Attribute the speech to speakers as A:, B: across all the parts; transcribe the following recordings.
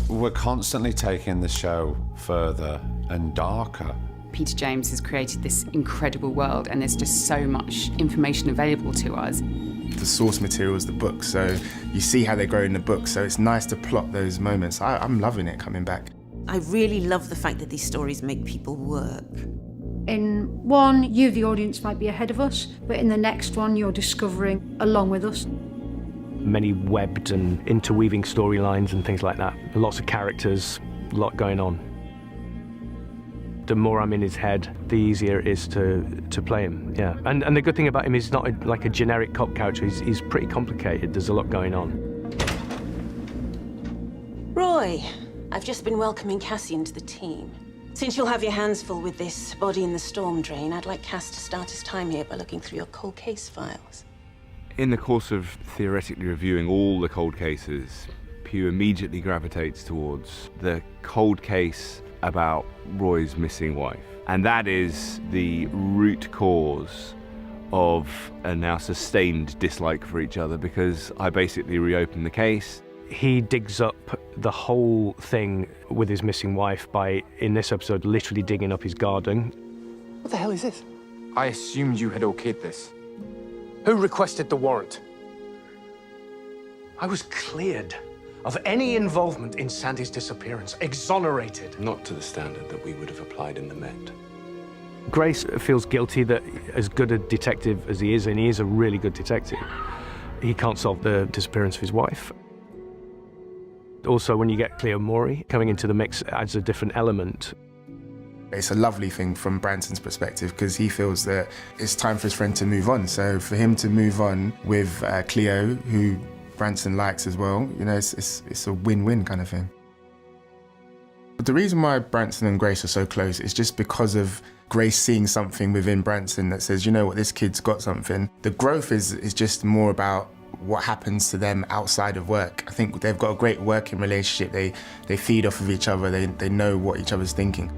A: We're constantly taking the show further and darker.
B: Peter James has created this incredible world, and there's just so much information available to us.
C: The source material is the book, so you see how they grow in the book, so it's nice to plot those moments. I'm loving it coming back.
D: I really love the fact that these stories make people work.
E: In one, you, the audience, might be ahead of us, but in the next one, you're discovering along with us.
F: Many webbed and interweaving storylines and things like that. Lots of characters, a lot going on. The more I'm in his head, the easier it is to play him, yeah. And the good thing about him is he's not like a generic cop character. He's pretty complicated. There's a lot going on.
D: Roy, I've just been welcoming Cassie into the team. Since you'll have your hands full with this body in the storm drain, I'd like Cass to start his time here by looking through your cold case files.
G: In the course of theoretically reviewing all the cold cases, Pew immediately gravitates towards the cold case about Roy's missing wife. And that is the root cause of a now sustained dislike for each other, because I basically reopen the case.
F: He digs up the whole thing with his missing wife by, in this episode, literally digging up his garden.
H: What the hell is this? I assumed you had okayed this. Who requested the warrant? I was cleared of any involvement in Sandy's disappearance, exonerated.
I: Not to the standard that we would have applied in the Met.
F: Grace feels guilty that, as good a detective as he is, and he is a really good detective, he can't solve the disappearance of his wife. Also, when you get Cleo Morey coming into the mix, it adds a different element.
C: It's a lovely thing from Branson's perspective, because he feels that it's time for his friend to move on. So for him to move on with Cleo, who Branson likes as well, you know, it's a win-win kind of thing. But the reason why Branson and Grace are so close is just because of Grace seeing something within Branson that says, you know what, this kid's got something. The growth is just more about what happens to them outside of work. I think they've got a great working relationship. They feed off of each other. They know what each other's thinking.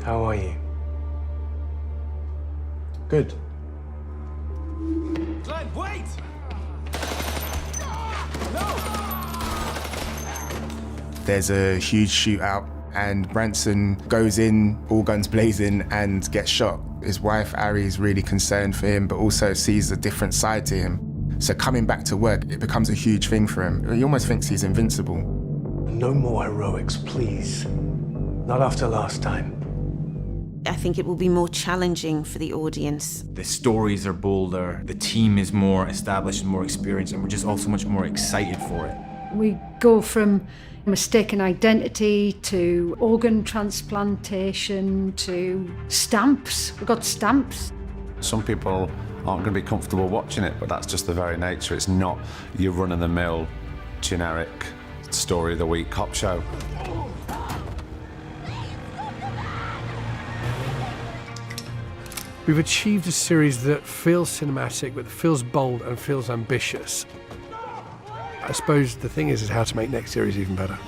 H: How are you? Good.
J: Glenn, wait!
C: There's a huge shootout and Branson goes in, all guns blazing, and gets shot. His wife, Ari, is really concerned for him, but also sees a different side to him. So coming back to work, it becomes a huge thing for him. He almost thinks he's invincible.
H: No more heroics, please. Not after last time.
D: I think it will be more challenging for the audience.
K: The stories are bolder, the team is more established and more experienced, and we're just all so much more excited for it.
E: We go from mistaken identity to organ transplantation to stamps. We've got stamps.
A: Some people aren't going to be comfortable watching it, but that's just the very nature. It's not your run-of-the-mill, generic story of the week cop show.
L: We've achieved a series that feels cinematic, but feels bold and feels ambitious. I suppose the thing is how to make next series even better.